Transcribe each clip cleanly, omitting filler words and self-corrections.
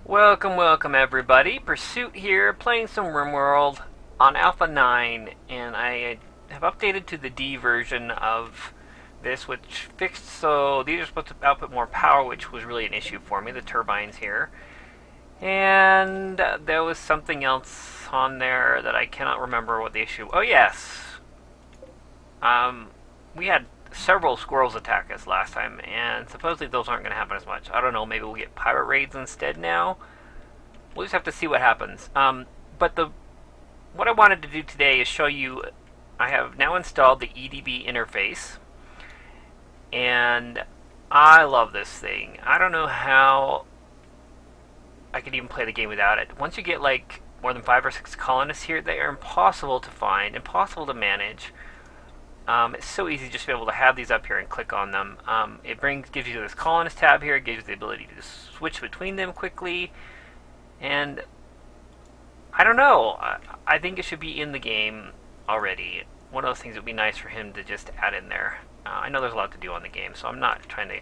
Welcome everybody. Pursuit here, playing some RimWorld on Alpha 9, and I have updated to the D version of this, which fixed so these are supposed to output more power, which was really an issue for me, the turbines here. And there was something else on there that I cannot remember what the issue. Oh yes, we had several squirrels attack us last time, and supposedly those aren't going to happen as much. I don't know, maybe we'll get pirate raids instead now. We'll just have to see what happens. But what I wanted to do today is show you, I have now installed the EdB Interface, and I love this thing. I don't know how I could even play the game without it. Once you get like more than 5 or 6 colonists here, they are impossible to find, impossible to manage. It's so easy just to be able to have these up here and click on them. It gives you this colonist tab here. It gives you the ability to switch between them quickly. And I don't know. I think it should be in the game already. One of those things that would be nice for him to just add in there. I know there's a lot to do on the game, so I'm not trying to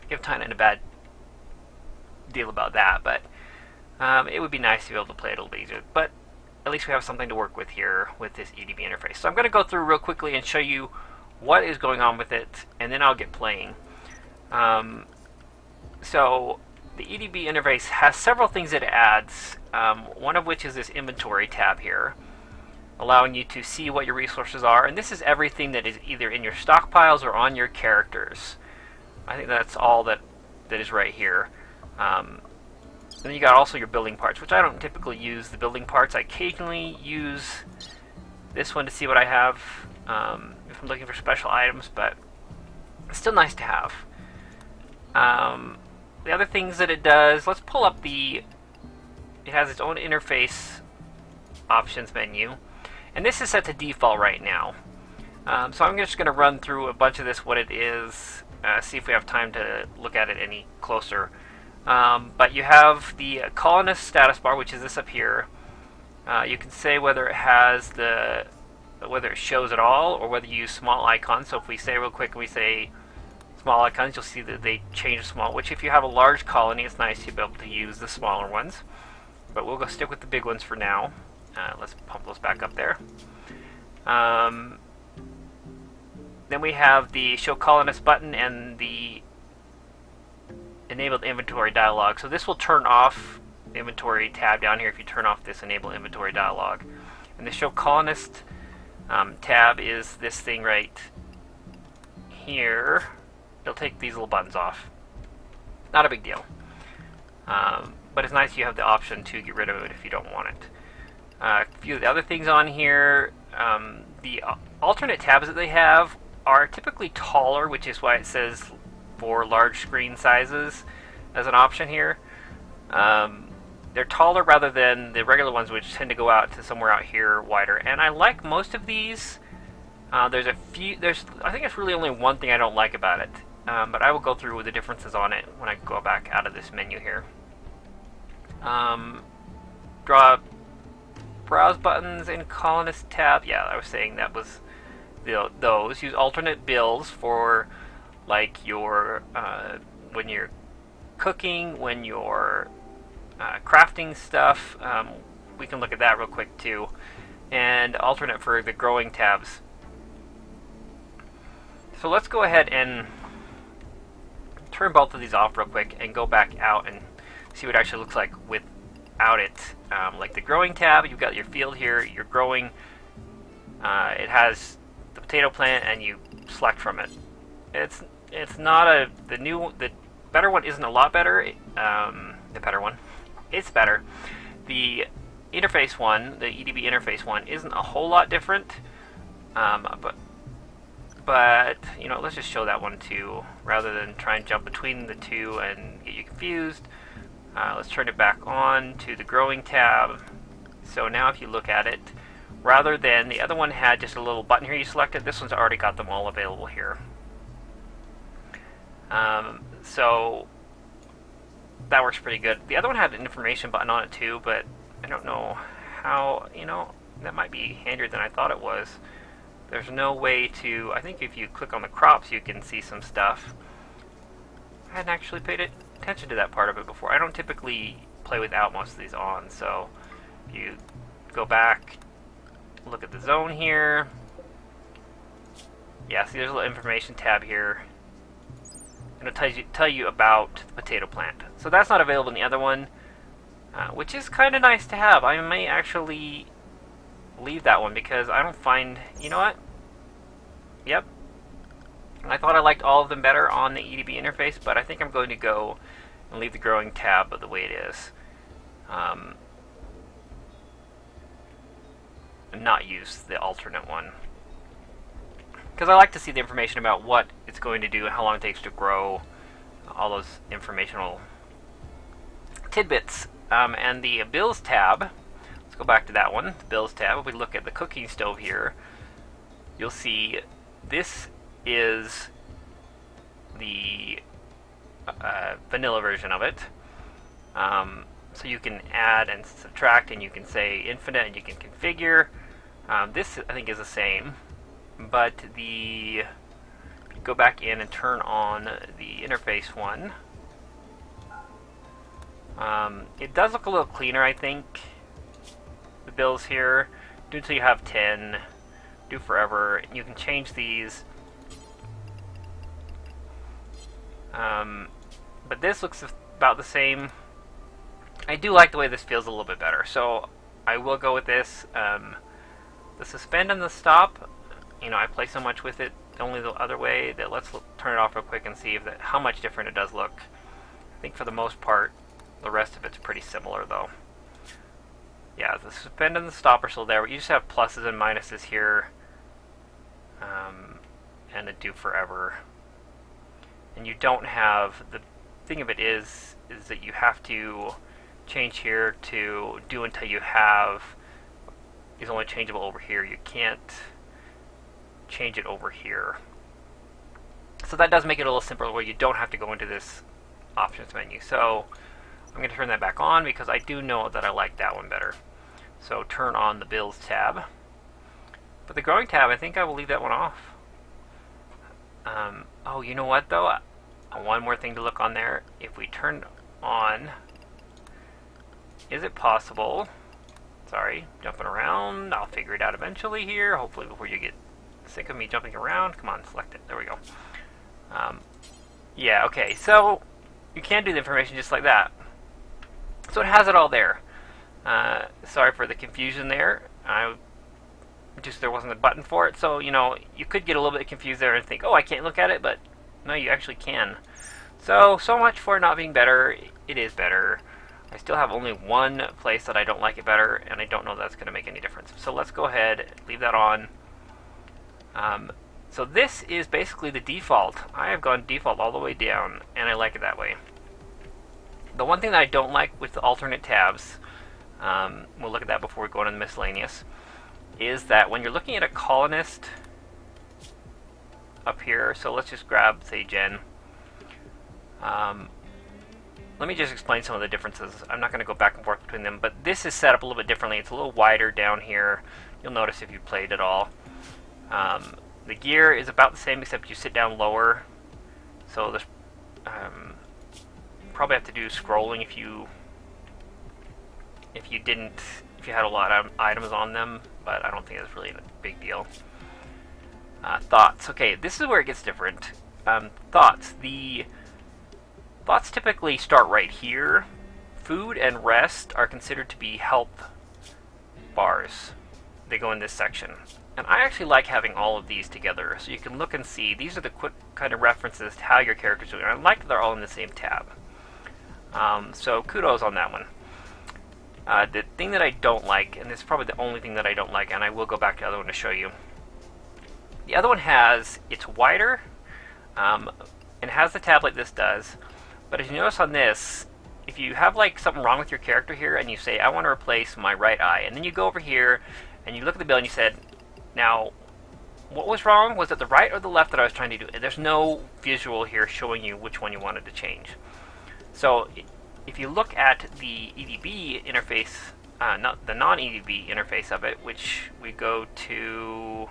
give Tynan a bad deal about that. But it would be nice to be able to play it a little bit easier. But at least we have something to work with here with this EdB interface. So I'm going to go through real quickly and show you what is going on with it, and then I'll get playing. So the EdB interface has several things that it adds, one of which is this inventory tab here, allowing you to see what your resources are, and this is everything that is either in your stockpiles or on your characters. I think that's all that is right here. And then you got also your building parts, which I don't typically use the building parts. I occasionally use this one to see what I have if I'm looking for special items, but it's still nice to have. The other things that it does, let's pull up it has its own interface options menu, and this is set to default right now. So I'm just going to run through a bunch of this, what it is, see if we have time to look at it any closer. But you have the colonist status bar, which is this up here. You can say whether it has whether it shows at all, or whether you use small icons. So if we say real quick, we say small icons, you'll see that they change to small, which if you have a large colony, it's nice to be able to use the smaller ones. But we'll go stick with the big ones for now. Let's pump those back up there. Then we have the show colonist button and the enabled inventory dialog. So this will turn off the inventory tab down here if you turn off this enable inventory dialog. And the show colonist tab is this thing right here. It'll take these little buttons off. Not a big deal. But it's nice you have the option to get rid of it if you don't want it. A few of the other things on here, the alternate tabs that they have are typically taller, which is why it says for large screen sizes as an option here. They're taller rather than the regular ones, which tend to go out to somewhere out here wider. And I like most of these. I think it's really only one thing I don't like about it. But I will go through with the differences on it when I go back out of this menu here. Browse buttons in colonist tab. Yeah, I was saying that was those. Use alternate builds for like your when you're cooking, when you're crafting stuff. We can look at that real quick too. And alternate for the growing tabs. So let's go ahead and turn both of these off real quick and go back out and see what it actually looks like without it. Like the growing tab, you've got your field here, you're growing. It has the potato plant, and you select from it. It's not the better one isn't a lot better. The better one, it's better. The interface one, the EdB interface one, isn't a whole lot different. But you know, let's just show that one too, rather than try and jump between the two and get you confused. Let's turn it back on to the growing tab. So now if you look at it, rather than the other one had just a little button here you selected, this one's already got them all available here. So that works pretty good. The other one had an information button on it too, but I don't know how, that might be handier than I thought it was. There's no way to, I think if you click on the crops you can see some stuff. I hadn't actually paid attention to that part of it before. I don't typically play without most of these on, so you go back, look at the zone here. Yeah, see there's a little information tab here. And it'll tell you about the potato plant. So that's not available in the other one, which is kind of nice to have. I may actually leave that one because I don't find, you know what? Yep. I thought I liked all of them better on the EdB interface, but I think I'm going to go and leave the growing tab the way it is. And not use the alternate one. Because I like to see the information about what it's going to do and how long it takes to grow, all those informational tidbits. And the Bills tab, let's go back to that one, the Bills tab. If we look at the cooking stove here, you'll see this is the vanilla version of it. So you can add and subtract, and you can say infinite, and you can configure. This, I think, is the same. But go back in and turn on the interface one. It does look a little cleaner, I think. The bills here, do until you have 10, do forever, and you can change these. But this looks about the same. I do like the way this feels a little bit better, so I will go with this. The suspend and the stop, you know, I play so much with it only the other way that let's turn it off real quick and see if how much different it does look. I think for the most part, the rest of it's pretty similar though. Yeah, the suspend and the stop are still there, but you just have pluses and minuses here, and a do forever. And you don't have, the thing of it is that you have to change here to do until you have is only changeable over here. You can't change it over here. So that does make it a little simpler where you don't have to go into this options menu. So I'm going to turn that back on because I do know that I like that one better. So turn on the Bills tab. But the Growing tab, I think I will leave that one off. Oh, you know what though? One more thing to look on there. If we turn on, is it possible? Sorry, jumping around. I'll figure it out eventually here. Hopefully before you get sick of me jumping around. Come on, select it. There we go. Yeah, okay. So you can do the information just like that. So it has it all there. Sorry for the confusion there. There wasn't a button for it. So, you know, you could get a little bit confused there and think, oh, I can't look at it, but no, you actually can. So much for not being better. It is better. I still have only one place that I don't like it better, and I don't know that's going to make any difference. So let's go ahead, leave that on. So this is basically the default. I have gone default all the way down, and I like it that way. The one thing that I don't like with the alternate tabs, we'll look at that before we go on to the miscellaneous, is that when you're looking at a colonist up here, so let's just grab, say, Jen. Let me just explain some of the differences. I'm not going to go back and forth between them, but this is set up a little bit differently. It's a little wider down here. You'll notice if you played at all. The gear is about the same, except you sit down lower. So there's probably have to do scrolling if you had a lot of items on them, but I don't think that's really a big deal. Thoughts. Okay, this is where it gets different. Thoughts. The thoughts typically start right here. Food and rest are considered to be health bars. They go in this section. And I actually like having all of these together, so you can look and see. These are the quick kind of references to how your character's doing. I like that they're all in the same tab. So kudos on that one. The thing that I don't like, and this is probably the only thing that I don't like, and I will go back to the other one to show you. The other one it's wider, and it has the tab like this does, but as you notice on this, if you have like something wrong with your character here, and you say, I want to replace my right eye, and then you go over here, and you look at the bill, and you said, now, what was wrong? Was it the right or the left that I was trying to do? And there's no visual here showing you which one you wanted to change. So if you look at the EdB interface, not the non-EdB interface of it, which we go to,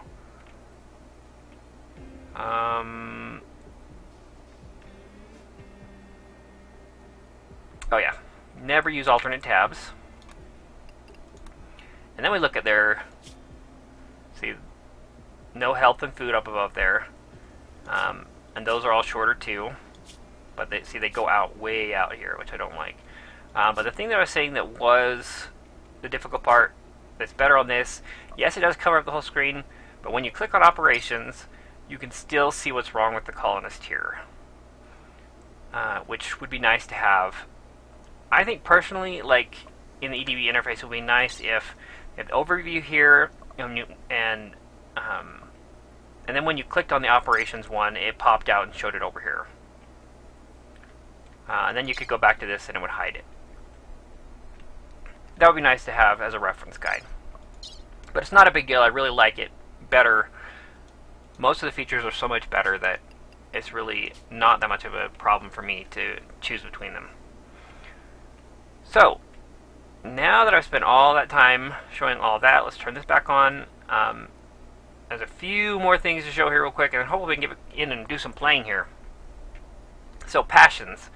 Oh yeah, never use alternate tabs. And then we look at their, see, no health and food up above there. And those are all shorter too. But they go out, way out here, which I don't like. But the thing that I was saying that was the difficult part, that's better on this, yes, it does cover up the whole screen, but when you click on operations, you can still see what's wrong with the colonist here. Which would be nice to have. I think personally, like in the EdB interface, it would be nice if you had the overview here, and then when you clicked on the operations one, it popped out and showed it over here. And then you could go back to this and it would hide it. That would be nice to have as a reference guide. But it's not a big deal. I really like it better. Most of the features are so much better that it's really not that much of a problem for me to choose between them. So, now that I've spent all that time showing all that, let's turn this back on. There's a few more things to show here real quick, and hopefully we can get in and do some playing here. So, passions.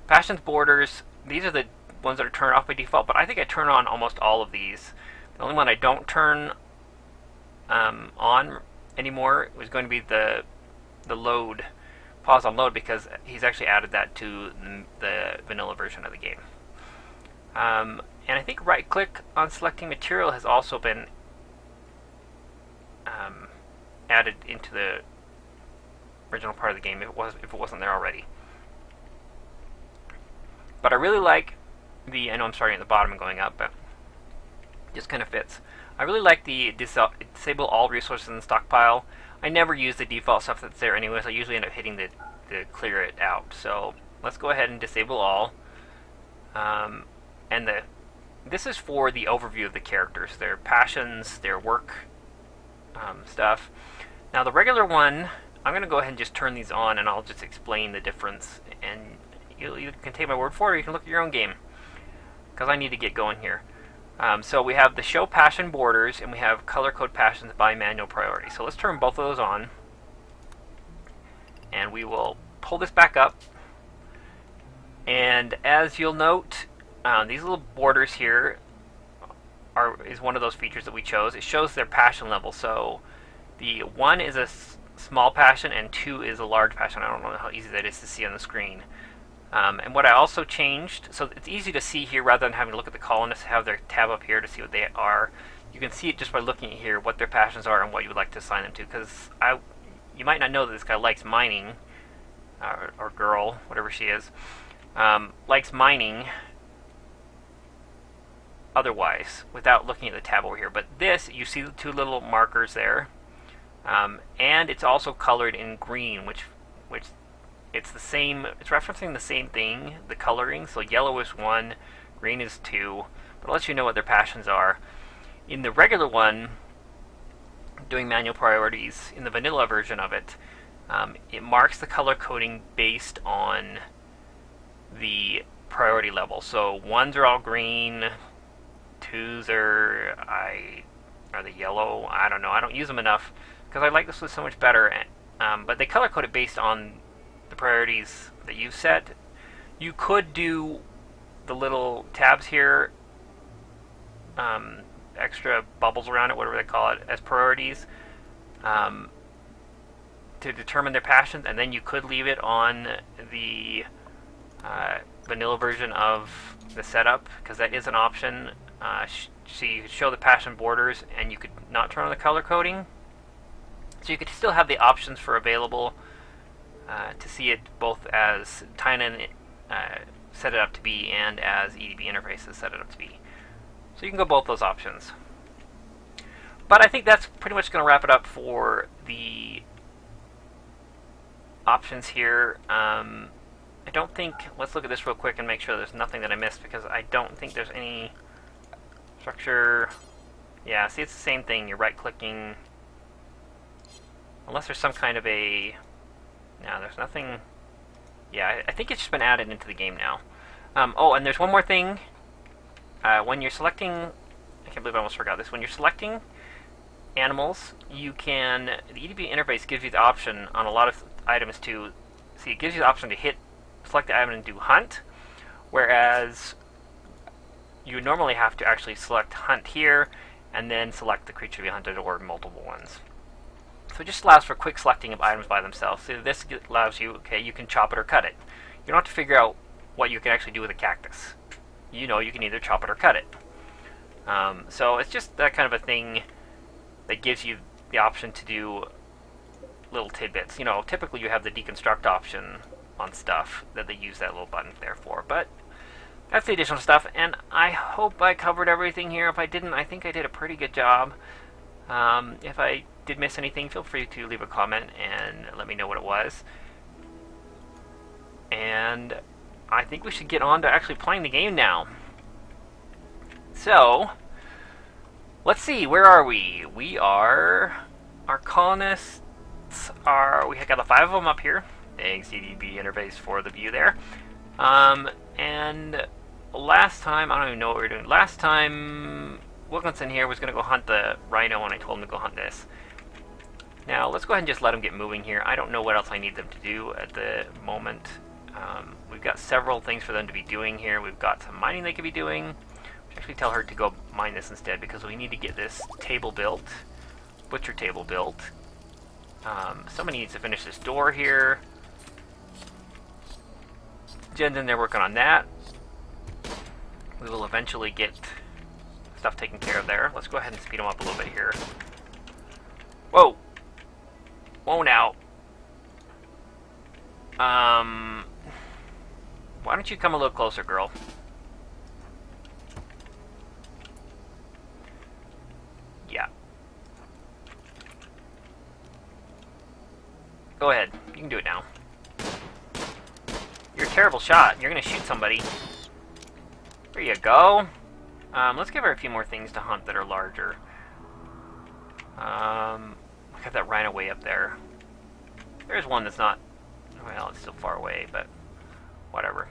Passions borders, these are the ones that are turned off by default, but I think I turn on almost all of these. The only one I don't turn on anymore was going to be the load, pause on load, because he's actually added that to the vanilla version of the game. And I think right click on selecting material has also been added into the original part of the game if it wasn't there already. But I really like I know I'm starting at the bottom and going up, but it just kind of fits. I really like the disable all resources in the stockpile. I never use the default stuff that's there anyways. I usually end up hitting the clear it out. So let's go ahead and disable all. And this is for the overview of the characters, their passions, their work stuff. Now the regular one, I'm going to go ahead and just turn these on, and I'll just explain the difference. And you can take my word for it, or you can look at your own game, because I need to get going here. So we have the show passion borders, and we have color code passions by manual priority. So let's turn both of those on, and we will pull this back up. And as you'll note, these little borders here is one of those features that we chose. It shows their passion level. So the 1 is a small passion and 2 is a large passion. I don't know how easy that is to see on the screen. And what I also changed, so it's easy to see here rather than having to look at the colonists, have their tab up here to see what they are. You can see it just by looking at here what their passions are and what you would like to assign them to. Because you might not know that this guy likes mining, or girl, whatever she is, likes mining otherwise without looking at the tab over here. But this, you see the two little markers there, and it's also colored in green, which it's the same, it's referencing the same thing, the coloring. So yellow is 1, green is 2, but it lets you know what their passions are. In the regular one, doing manual priorities, in the vanilla version of it, it marks the color coding based on the priority level. So 1s are all green, 2s are the yellow. I don't know, I don't use them enough because I like this one so much better. But they color code it based on the priorities that you've set. You could do the little tabs here, extra bubbles around it, whatever they call it, as priorities, to determine their passions, and then you could leave it on the vanilla version of the setup, because that is an option. So you could show the passion borders, and you could not turn on the color coding. So you could still have the options for available to see it both as Tynan set it up to be and as EdB Interface has set it up to be. So you can go both those options. But I think that's pretty much going to wrap it up for the options here. I don't think, let's look at this real quick and make sure there's nothing that I missed, because I don't think there's any structure. Yeah, see, it's the same thing. You're right-clicking. Unless there's some kind of a... No, there's nothing... Yeah, I think it's just been added into the game now. Oh, and there's one more thing. When you're selecting... I can't believe I almost forgot this. When you're selecting animals, you can... The EdB interface gives you the option on a lot of items to... See, it gives you the option to select the item and do hunt, Whereas you normally have to actually select hunt here and then select the creature to be hunted or multiple ones. So it just allows for quick selecting of items by themselves. So this allows you, okay, you can chop it or cut it. You don't have to figure out what you can actually do with a cactus. You know you can either chop it or cut it. So it's just that kind of a thing that gives you the option to do little tidbits. You know, typically you have the deconstruct option on stuff that they use that little button there for, but that's the additional stuff, and I hope I covered everything here. If I didn't, I think I did a pretty good job. If I did miss anything, feel free to leave a comment and let me know what it was. And I think we should get on to actually playing the game now. So, let's see, where are we? We are, our colonists are, we got the 5 of them up here. Thanks, EdB Interface, for the view there. And last time, I don't even know what we were doing. Last time, Wilkinson here was going to go hunt the rhino, and I told him to go hunt this. Now, let's go ahead and just let them get moving here. I don't know what else I need them to do at the moment. We've got several things for them to be doing here. We've got some mining they could be doing. Actually tell her to go mine this instead, because we need to get this table built. Butcher table built. Somebody needs to finish this door here. Jen's in there working on that. We will eventually get stuff taken care of there. Let's go ahead and speed them up a little bit here. Whoa! Whoa now! Why don't you come a little closer, girl? Yeah. Go ahead. You can do it now. You're a terrible shot. You're gonna shoot somebody. There you go. Let's give her a few more things to hunt that are larger. Look at that rhino way up there. There's one that's not... Well, it's still far away, but whatever.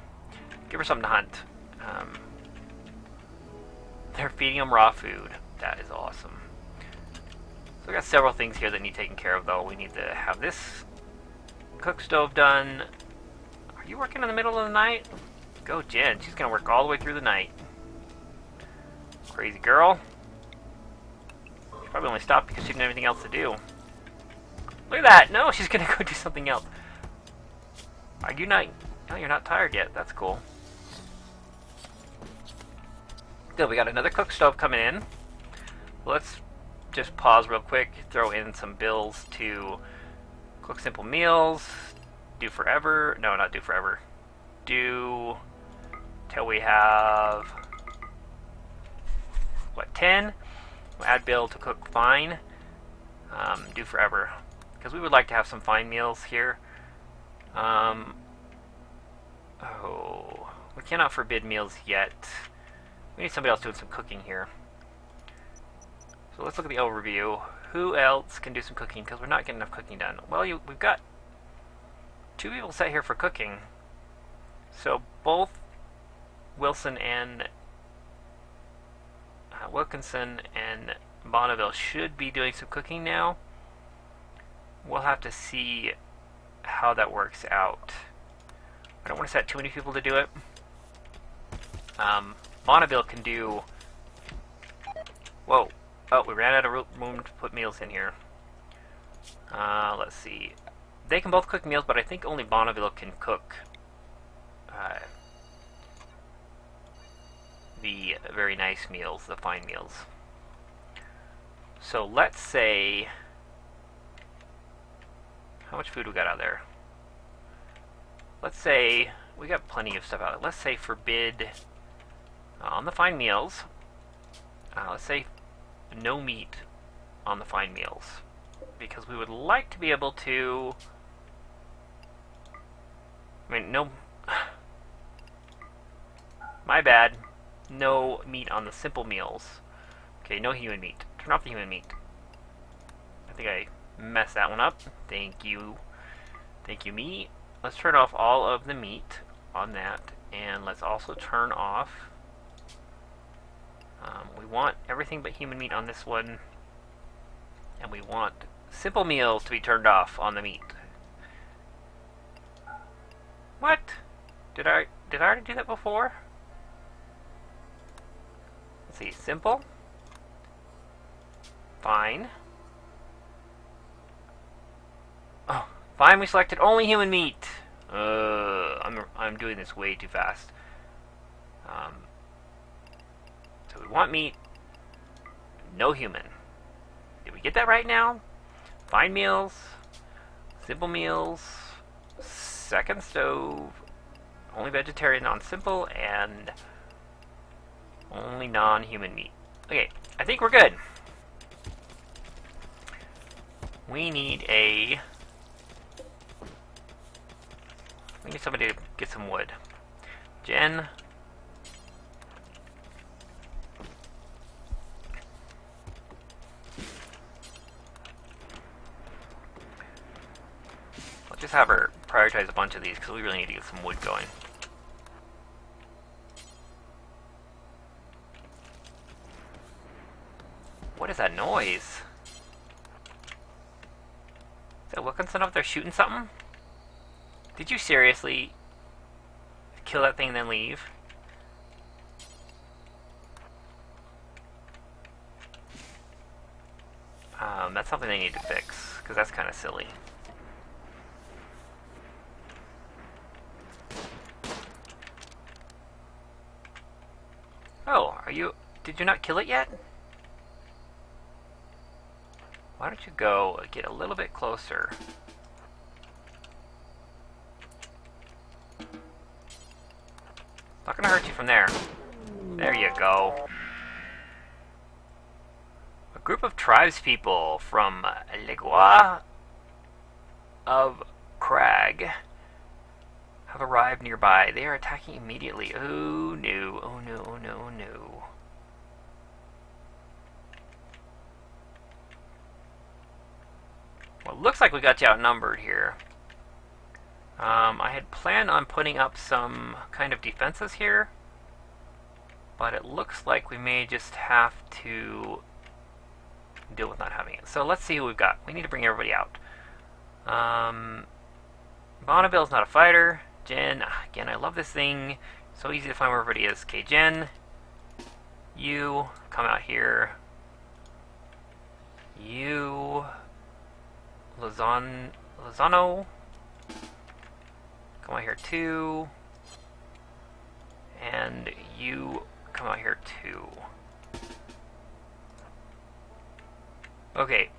Give her something to hunt. They're feeding them raw food. That is awesome. So we got several things here that need taken care of, though. We need to have this cook stove done. Are you working in the middle of the night? Go, Jen. She's going to work all the way through the night. Crazy girl. She probably only stopped because she didn't have anything else to do. Look at that! No, she's going to go do something else. Are you not... No, you're not tired yet. That's cool. Good, we got another cook stove coming in. Let's just pause real quick, throw in some bills to cook simple meals, do forever, no, not do forever, do till we have, what, 10? We'll add bill to cook fine, do forever, because we would like to have some fine meals here. Oh, we cannot forbid meals yet. We need somebody else doing some cooking here. So let's look at the overview. Who else can do some cooking? Because we're not getting enough cooking done. Well, we've got 2 people set here for cooking. So both Wilson and Wilkinson and Bonneville should be doing some cooking now. We'll have to see how that works out. I don't want to set too many people to do it. Bonneville can do... Whoa. Oh, we ran out of room to put meals in here. Let's see. They can both cook meals, but I think only Bonneville can cook the very nice meals, the fine meals. So let's say... How much food we got out there? Let's say... We got plenty of stuff out there. Let's say forbid... on the fine meals, let's say no meat on the fine meals, because we would like to be able to, no, my bad, no meat on the simple meals. Okay, no human meat. Turn off the human meat. I think I messed that one up. Thank you. Thank you, me. Let's turn off all of the meat on that, and let's also turn off... we want everything but human meat on this one, and we want simple meals to be turned off on the meat. What? Did Did I already do that before? Let's see. Simple. Fine. Oh, fine. We selected only human meat. I'm doing this way too fast. So we want meat. No human. Did we get that right now? Fine meals. Simple meals. Second stove. Only vegetarian, non-simple, and only non-human meat. Okay, I think we're good. We need somebody to get some wood. Jen. Let's just have her prioritize a bunch of these because we really need to get some wood going. What is that noise? Is that Wilkinson up there shooting something? Did you seriously kill that thing and then leave? That's something they need to fix, because that's kind of silly. Oh, did you not kill it yet? Why don't you go get a little bit closer? Not gonna hurt you from there. There you go. A group of tribespeople from Legua of Crag have arrived nearby. They are attacking immediately. Oh no, oh no, oh no, oh no. Well, it looks like we got you outnumbered here. I had planned on putting up some kind of defenses here, but it looks like we may just have to deal with not having it. So let's see who we've got. We need to bring everybody out. Bonneville's not a fighter. Jen, again, I love this thing. So easy to find where everybody is. Okay, Jen, you come out here. You, Lozano, come out here too. And you come out here too. Okay.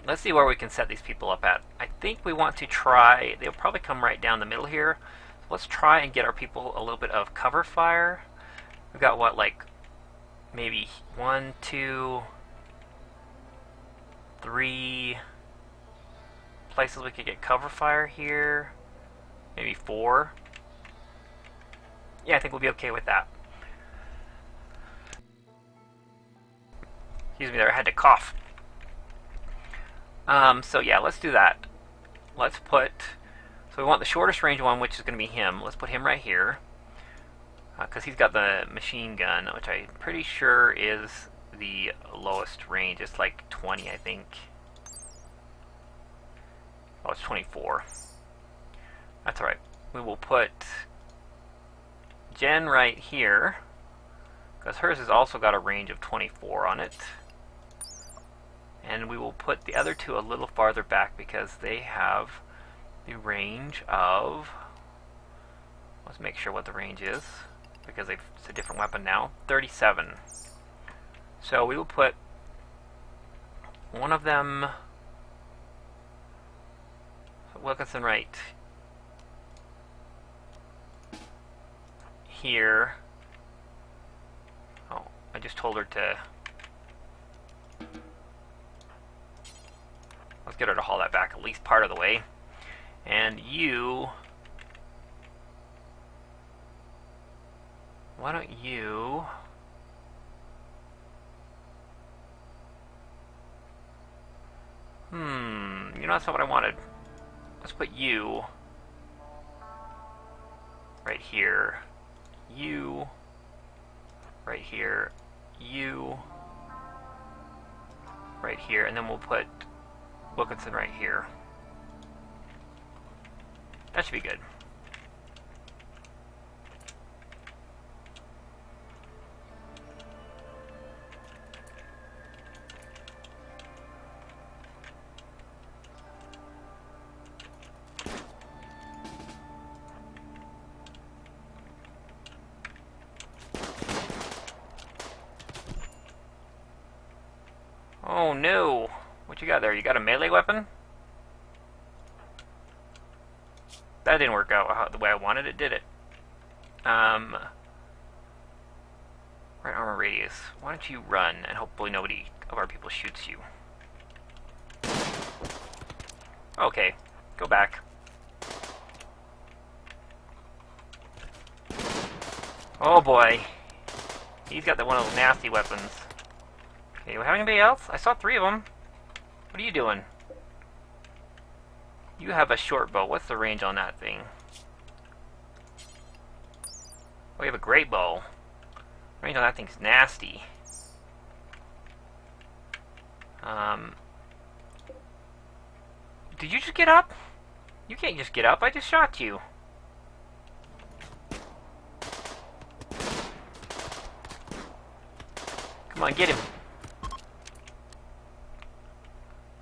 Let's see where we can set these people up at. I think we want to try, they'll probably come right down the middle here. So let's try and get our people a little bit of cover fire. We've got what, like, maybe 1, 2, 3 places we could get cover fire here. Maybe 4. Yeah, I think we'll be okay with that. Excuse me there, I had to cough. So yeah, let's do that. Let's put, so we want the shortest range one, which is going to be him. Let's put him right here. Because he's got the machine gun, which I'm pretty sure is the lowest range. It's like 20, I think. Oh, it's 24. That's alright. We will put Jen right here, because hers has also got a range of 24 on it. And we will put the other two a little farther back because they have the range of, let's make sure what the range is, because it's a different weapon now, 37. So we will put one of them, Wilkinson right here. Oh, I just told her to, let's get her to haul that back at least part of the way. And you, why don't you, you know, that's not what I wanted. Let's put you right here, you right here, you right here, and then we'll put Wilkinson right here. That should be good. Oh no! What you got there? You got a melee weapon? That didn't work out the way I wanted it, did it? Right armor radius. Why don't you run and hopefully nobody of our people shoots you. Okay, go back. Oh boy. He's got one of those nasty weapons. Okay, do we have anybody else? I saw 3 of them. What are you doing? You have a short bow. What's the range on that thing? Oh, you have a great bow. Range on that thing's nasty. Did you just get up? You can't just get up. I just shot you. Come on, get him.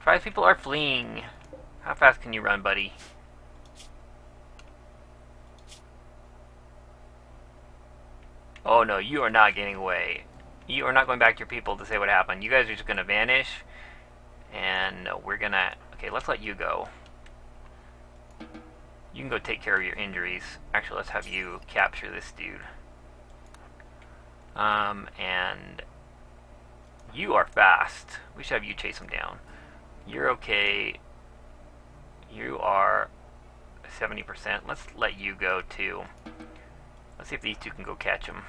5 people are fleeing. How fast can you run, buddy? Oh no, you are not getting away. You are not going back to your people to say what happened. You guys are just going to vanish. And we're going to... Okay, let's let you go. You can go take care of your injuries. Actually, let's have you capture this dude. And... You are fast. We should have you chase him down. You're okay. You are 70%. Let's let you go too. Let's see if these two can go catch him.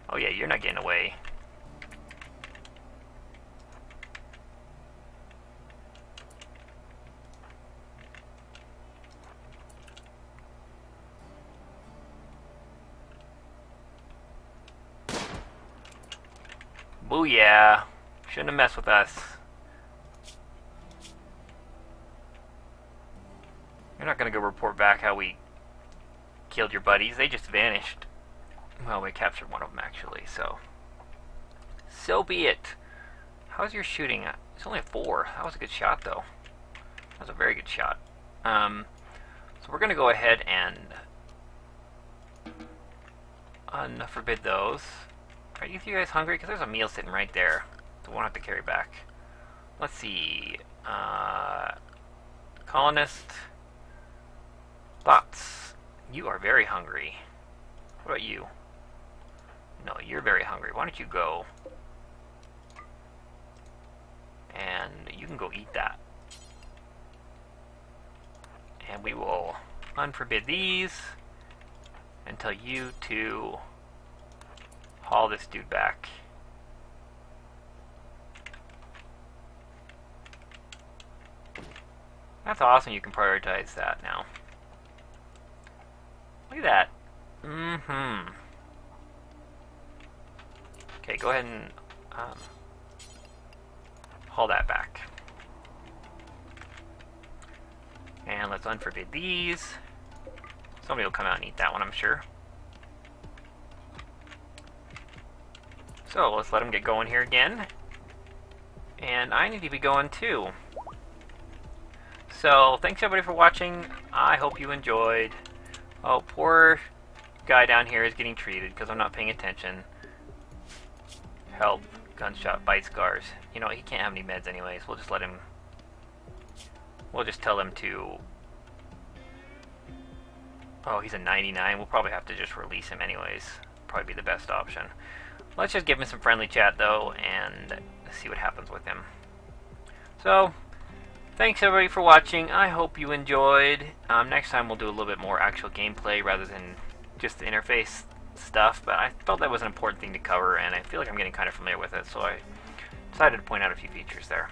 Oh yeah, you're not getting away. Booyah! Shouldn't have messed with us. You're not gonna go report back how we killed your buddies. They just vanished. Well, we captured one of them actually, so be it. How's your shooting? It's only a 4. That was a good shot though. That was a very good shot. So we're gonna go ahead and unforbid those. Are you guys hungry? Because there's a meal sitting right there. So we won't have to carry back. Let's see. Colonist. Thoughts. You are very hungry. What about you? No, you're very hungry. Why don't you go? And you can go eat that. And we will unforbid these and tell you to haul this dude back. That's awesome, you can prioritize that now. Look at that. Okay, go ahead and haul that back. And let's unforbid these. Somebody will come out and eat that one, I'm sure. So let's let them get going here again. And I need to be going too. So thanks everybody for watching. I hope you enjoyed. Oh, poor guy down here is getting treated because I'm not paying attention. Help. Gunshot, bite scars. You know, he can't have any meds anyways. We'll just let him... We'll just tell him to... Oh, he's a 99. We'll probably have to just release him anyways. Probably be the best option. Let's just give him some friendly chat though and see what happens with him. So, thanks everybody for watching. I hope you enjoyed. Next time we'll do a little bit more actual gameplay rather than just the interface stuff, but I felt that was an important thing to cover and I feel like I'm getting kind of familiar with it, so I decided to point out a few features there.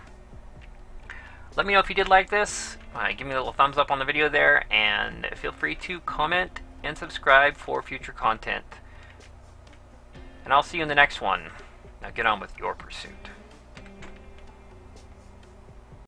Let me know if you did like this. Give me a little thumbs up on the video there, and feel free to comment and subscribe for future content. And I'll see you in the next one. Now get on with your pursuit.